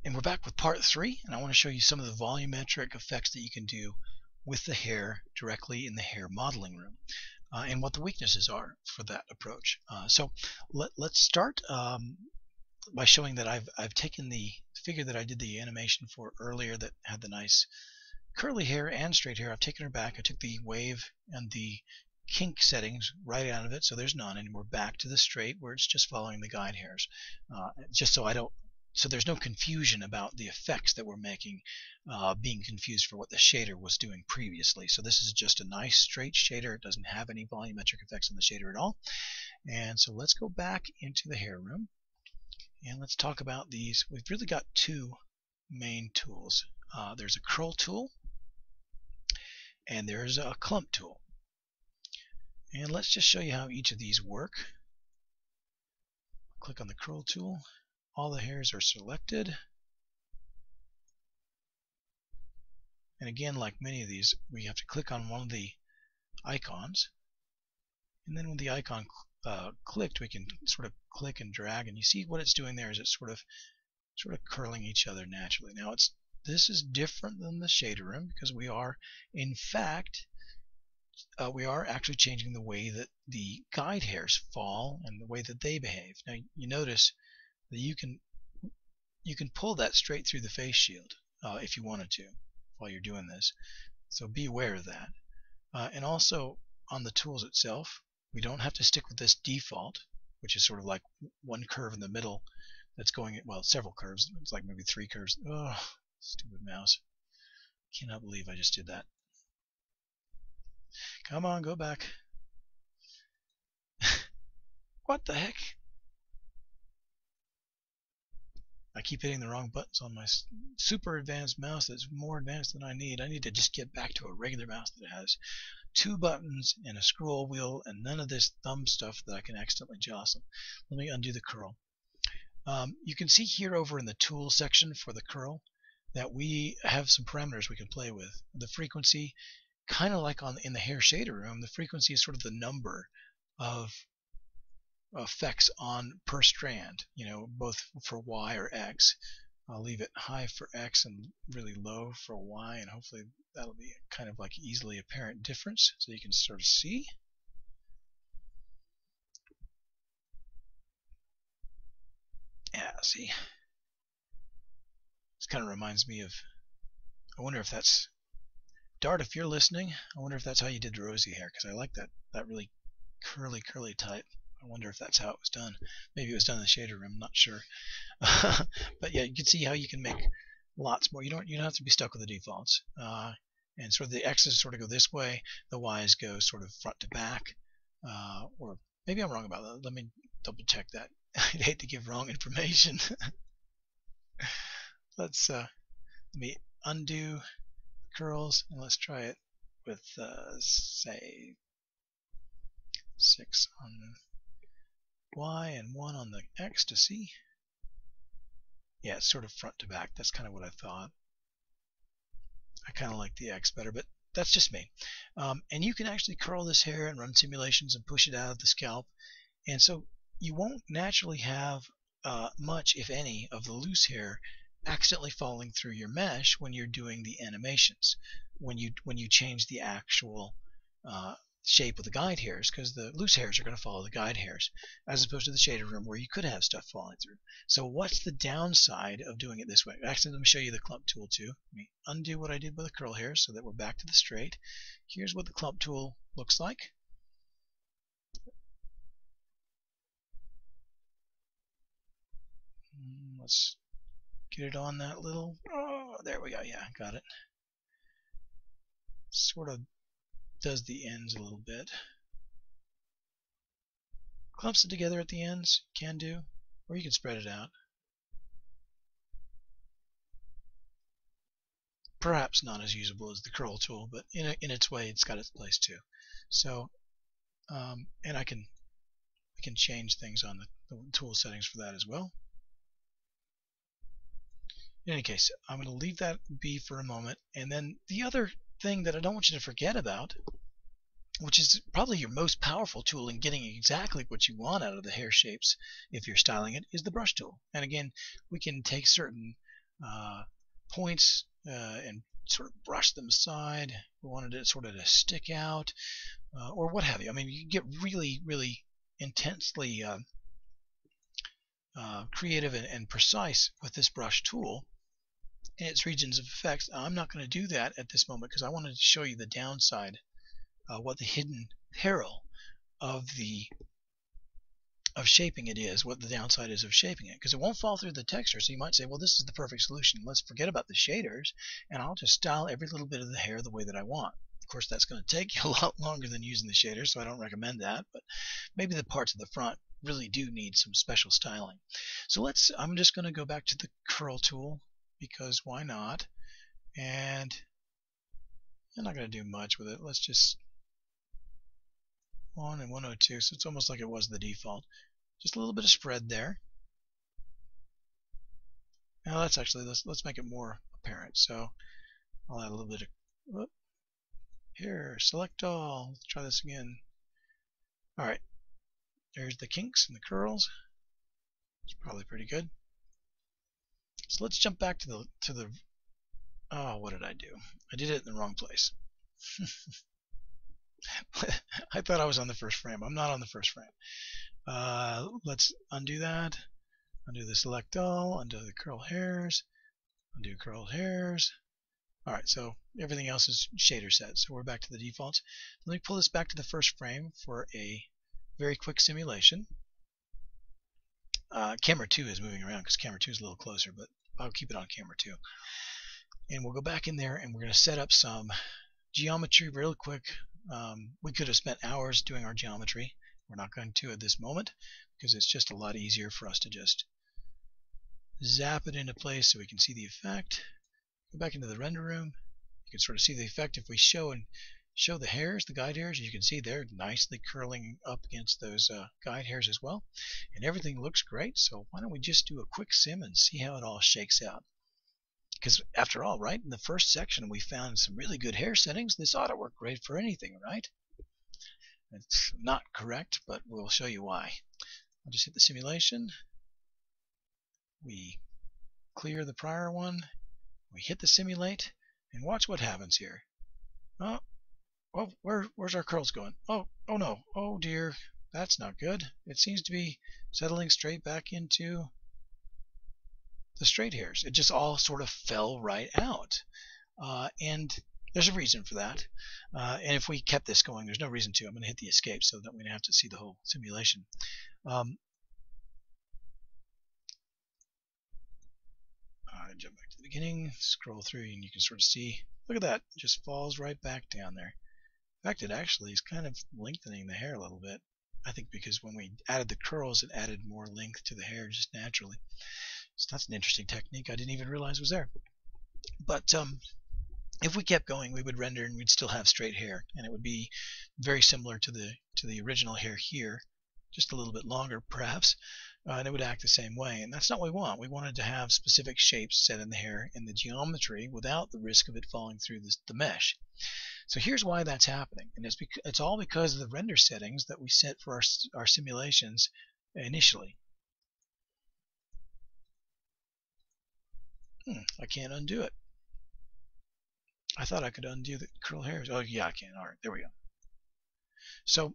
And we're back with part 3, and I want to show you some of the volumetric effects that you can do with the hair directly in the hair modeling room, and what the weaknesses are for that approach. So let's start by showing that I've taken the figure that I did the animation for earlier that had the nice curly hair and straight hair. I've taken her back. I took the wave and the kink settings right out of it, so there's none, and we're back to the straight where it's just following the guide hairs, just so there's no confusion about the effects that we're making being confused for what the shader was doing previously. So this is just a nice straight shader. It doesn't have any volumetric effects on the shader at all. And so let's go back into the hair room and let's talk about these. We've really got two main tools. There's a curl tool and there's a clump tool. And let's just show you how each of these work. Click on the curl tool. All the hairs are selected. And again, like many of these, we have to click on one of the icons. And then when the icon clicked, we can sort of click and drag, and you see what it's doing there is it's sort of curling each other naturally. Now this is different than the shader room because we are, in fact, we are actually changing the way that the guide hairs fall and the way that they behave. Now you notice that you can pull that straight through the face shield if you wanted to while you're doing this. So be aware of that. And also on the tools itself, we don't have to stick with this default, which is sort of like one curve in the middle that's going, well, several curves. It's like maybe 3 curves. Oh, stupid mouse. Cannot believe I just did that. Come on, go back. What the heck? I keep hitting the wrong buttons on my super advanced mouse that's more advanced than I need. I need to just get back to a regular mouse that has 2 buttons and a scroll wheel and none of this thumb stuff that I can accidentally jostle. Let me undo the curl. You can see here over in the tool section for the curl that we have some parameters we can play with. The frequency, kind of like in the hair shader room, the frequency is sort of the number of effects on per strand, both for Y or X. I'll leave it high for X and really low for Y, and hopefully that'll be kind of like easily apparent difference so you can sort of see. Yeah, see, this kind of reminds me of, I wonder if that's, Dart, if you're listening, I wonder if that's how you did the rosy hair, because I like that really curly type. I wonder if that's how it was done. Maybe it was done in the shader room, I'm not sure. But yeah, you can see how you can make lots more. You don't have to be stuck with the defaults. And sort of the X's sort of go this way, the Y's go sort of front to back. Or maybe I'm wrong about that. Let me double check that. I'd hate to give wrong information. Let me undo the curls and let's try it with say 6 on Y and 1 on the X to see. Yeah, it's sort of front to back. That's kind of what I thought. I kind of like the X better, but that's just me. And you can actually curl this hair and run simulations and push it out of the scalp. And so you won't naturally have much, if any, of the loose hair accidentally falling through your mesh when you're doing the animations, when you change the actual shape of the guide hairs, because the loose hairs are going to follow the guide hairs, as opposed to the shader room where you could have stuff falling through. So what's the downside of doing it this way? Actually, let me show you the clump tool too. Let me undo what I did with the curl hair so that we're back to the straight. Here's what the clump tool looks like. Let's get it on that little, oh, there we go. Yeah, got it. Sort of does the ends a little bit. Clumps it together at the ends, can do, or you can spread it out. Perhaps not as usable as the curl tool, but in its way, it's got its place too. So, and I can change things on the tool settings for that as well. In any case, I'm going to leave that be for a moment, and then the other thing that I don't want you to forget about, which is probably your most powerful tool in getting exactly what you want out of the hair shapes if you're styling it, is the brush tool. And again, we can take certain points and sort of brush them aside. We wanted it sort of to stick out, or what have you. I mean, you get really, really intensely creative and precise with this brush tool and its regions of effects. I'm not going to do that at this moment because I wanted to show you the downside, what the hidden peril of shaping it is, what the downside is of shaping it, because it won't fall through the texture. So you might say, well, this is the perfect solution. Let's forget about the shaders, and I'll just style every little bit of the hair the way that I want. Of course, that's going to take you a lot longer than using the shaders, so I don't recommend that. But maybe the parts of the front really do need some special styling. So I'm just going to go back to the curl tool, because why not? And I'm not going to do much with it. Let's just 1 and 102, so it's almost like it was the default. Just a little bit of spread there. Now let's make it more apparent. So I'll add a little bit of here, select all. Let's try this again. All right, there's the kinks and the curls. It's probably pretty good. So let's jump back to the oh, what did I do? I did it in the wrong place. I thought I was on the first frame. I'm not on the first frame. Let's undo that. Undo the select all. Undo the curl hairs. Undo curled hairs. All right, so everything else is shader set. So we're back to the defaults. Let me pull this back to the first frame for a very quick simulation. Camera 2 is moving around because camera 2 is a little closer, but I'll keep it on camera 2. And we'll go back in there and we're going to set up some geometry real quick. We could have spent hours doing our geometry. We're not going to at this moment because it's just a lot easier for us to just zap it into place so we can see the effect. Go back into the render room. You can sort of see the effect if we show the hairs, the guide hairs. You can see they're nicely curling up against those guide hairs as well. And everything looks great. So why don't we just do a quick sim and see how it all shakes out? Because after all, right, in the first section we found some really good hair settings. This ought to work great for anything, right? It's not correct, but we'll show you why. I'll just hit the simulation. We clear the prior one. We hit the simulate, and watch what happens here. Oh, where's our curls going? Oh no. Oh dear, that's not good. It seems to be settling straight back into the straight hairs. It just all sort of fell right out. And there's a reason for that. And if we kept this going, there's no reason to. I'm going to hit the escape so that we don't have to see the whole simulation. Jump back to the beginning, scroll through, and you can sort of see, look at that, it just falls right back down there. In fact, it actually is kind of lengthening the hair a little bit. I think because when we added the curls, it added more length to the hair just naturally. So that's an interesting technique I didn't even realize was there. But if we kept going, we would render and we'd still have straight hair, and it would be very similar to the original hair here, just a little bit longer perhaps, and it would act the same way. And that's not what we want. We wanted to have specific shapes set in the hair and the geometry without the risk of it falling through the mesh. So here's why that's happening, and it's all because of the render settings that we set for our simulations initially. I can't undo it. I thought I could undo the curl hairs. Oh yeah, I can. All right, there we go. So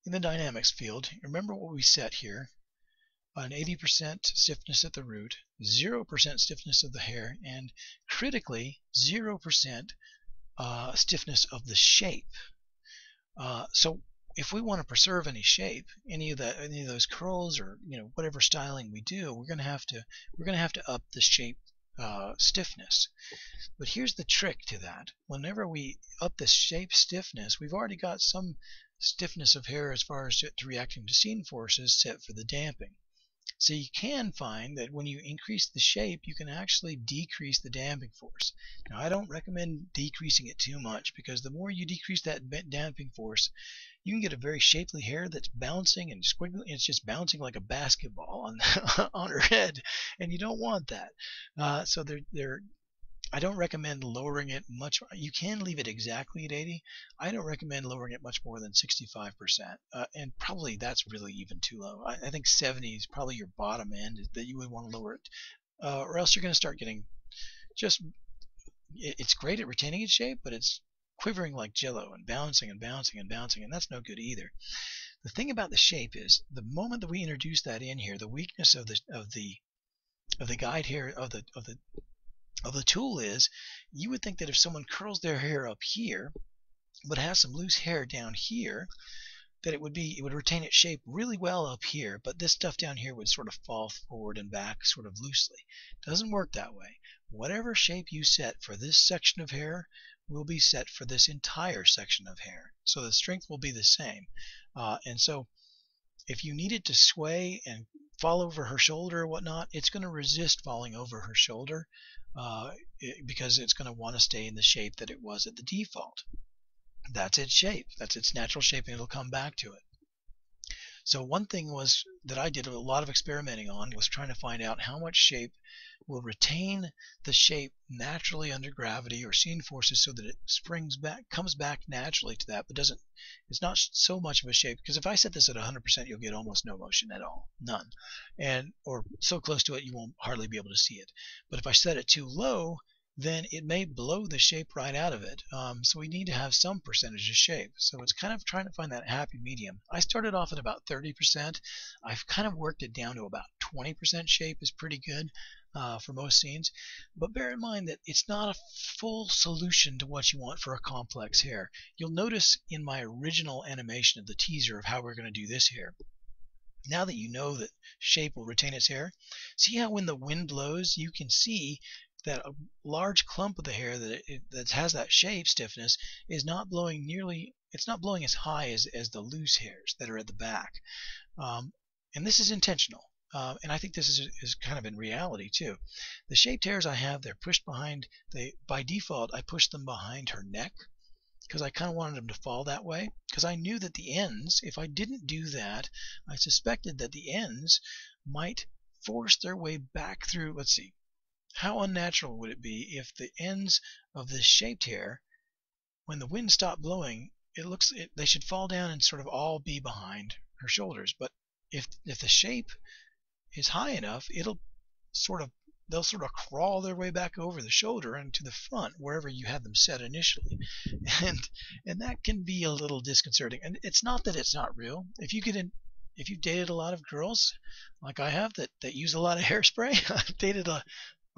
in the dynamics field, remember what we set here: an 80% stiffness at the root, 0% stiffness of the hair, and critically 0% stiffness of the shape. So if we want to preserve any shape, any of those curls, or whatever styling we do, we're going to have to up the shape stiffness. But here's the trick to that: whenever we up the shape stiffness, we've already got some stiffness of hair as far as to reacting to scene forces set for the damping. So you can find that when you increase the shape, you can actually decrease the damping force. Now, I don't recommend decreasing it too much, because the more you decrease that damping force, you can get a very shapely hair that's bouncing and squiggly. It's just bouncing like a basketball on on her head, and you don't want that. So I don't recommend lowering it much. You can leave it exactly at 80. I don't recommend lowering it much more than 65%. And probably that's really even too low. I think 70 is probably your bottom end that you would want to lower it. or else you're going to start getting just, it's great at retaining its shape, but it's quivering like jello and bouncing and bouncing and bouncing, and that's no good either. The thing about the shape is the moment that we introduce that in here, the weakness of the guide here of the tool is, you would think that if someone curls their hair up here but has some loose hair down here, that it would retain its shape really well up here, but this stuff down here would sort of fall forward and back sort of loosely. It doesn't work that way. Whatever shape you set for this section of hair will be set for this entire section of hair. So the strength will be the same. And so if you need it to sway and fall over her shoulder or whatnot, it's going to resist falling over her shoulder because it's going to want to stay in the shape that it was at the default. That's its shape. That's its natural shape, and it'll come back to it. So one thing was that I did a lot of experimenting on was trying to find out how much shape will retain the shape naturally under gravity or scene forces, so that it comes back naturally to that, but doesn't. It's not so much of a shape, because if I set this at 100%, you'll get almost no motion at all, none, or so close to it you won't hardly be able to see it. But if I set it too low, then it may blow the shape right out of it. So we need to have some percentage of shape. So it's kind of trying to find that happy medium. I started off at about 30%. I've kind of worked it down to about 20% shape is pretty good for most scenes. But bear in mind that it's not a full solution to what you want for a complex hair. You'll notice in my original animation of the teaser of how we're going to do this hair, now that you know that shape will retain its hair, see how when the wind blows, you can see that a large clump of the hair that has that shape stiffness is not blowing it's not blowing as high as the loose hairs that are at the back. And this is intentional. And I think this is kind of in reality too. The shaped hairs I have, they're pushed behind, by default I pushed them behind her neck, because I kind of wanted them to fall that way, because I knew that the ends, if I didn't do that, I suspected that the ends might force their way back through. Let's see, how unnatural would it be if the ends of this shaped hair, when the wind stopped blowing, they should fall down and sort of all be behind her shoulders. But if the shape is high enough, they'll sort of crawl their way back over the shoulder and to the front wherever you had them set initially, and that can be a little disconcerting. And it's not that it's not real. If you've dated a lot of girls like I have that use a lot of hairspray, I've dated a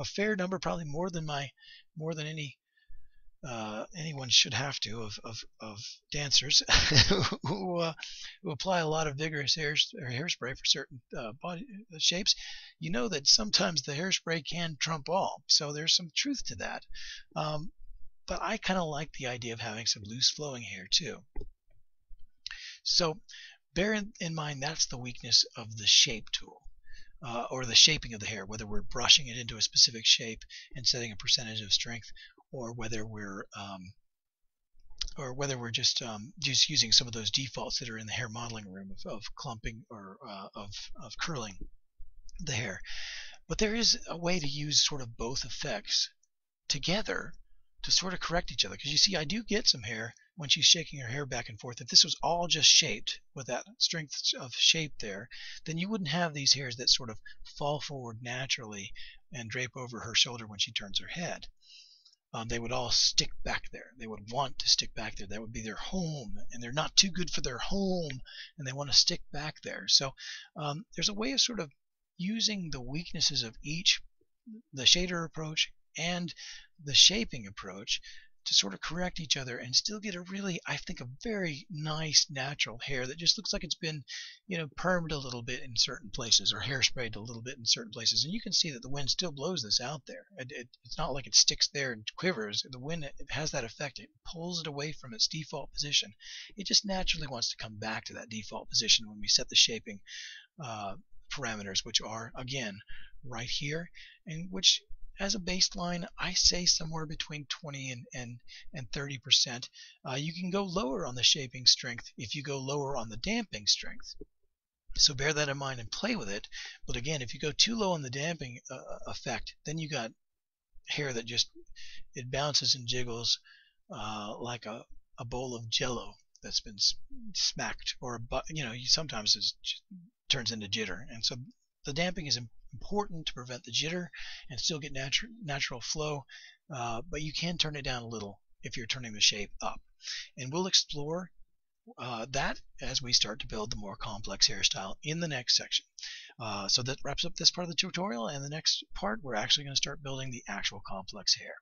fair number, probably more than anyone should have to, of dancers who apply a lot of vigorous hairspray for certain body shapes. You know that sometimes the hairspray can trump all, so there's some truth to that. But I kind of like the idea of having some loose flowing hair too. So bear in mind that's the weakness of the shape tool. Or the shaping of the hair, whether we're brushing it into a specific shape and setting a percentage of strength, or whether we're just using some of those defaults that are in the hair modeling room of clumping or of curling the hair. But there is a way to use sort of both effects together to sort of correct each other, because you see I do get some hair when she's shaking her hair back and forth. If this was all just shaped with that strength of shape there, then you wouldn't have these hairs that sort of fall forward naturally and drape over her shoulder when she turns her head. They would all stick back there. They would want to stick back there. That would be their home, and they're not too good for their home, and they want to stick back there. So there's a way of sort of using the weaknesses of each, the shader approach and the shaping approach, to sort of correct each other and still get a really, I think, a very nice natural hair that just looks like it's been, permed a little bit in certain places or hairsprayed a little bit in certain places. And you can see that the wind still blows this out there. It's not like it sticks there and quivers. The wind, it has that effect. It pulls it away from its default position. It just naturally wants to come back to that default position when we set the shaping parameters, which are, again, right here, and which, as a baseline, I say somewhere between 20 and 30%. You can go lower on the shaping strength if you go lower on the damping strength. So bear that in mind and play with it. But again, if you go too low on the damping effect, then you got hair that just, it bounces and jiggles like a bowl of jello that's been smacked, or sometimes it turns into jitter. And so the damping is important to prevent the jitter and still get natural flow, but you can turn it down a little if you're turning the shape up. And we'll explore that as we start to build the more complex hairstyle in the next section. So that wraps up this part of the tutorial, and the next part we're actually going to start building the actual complex hair.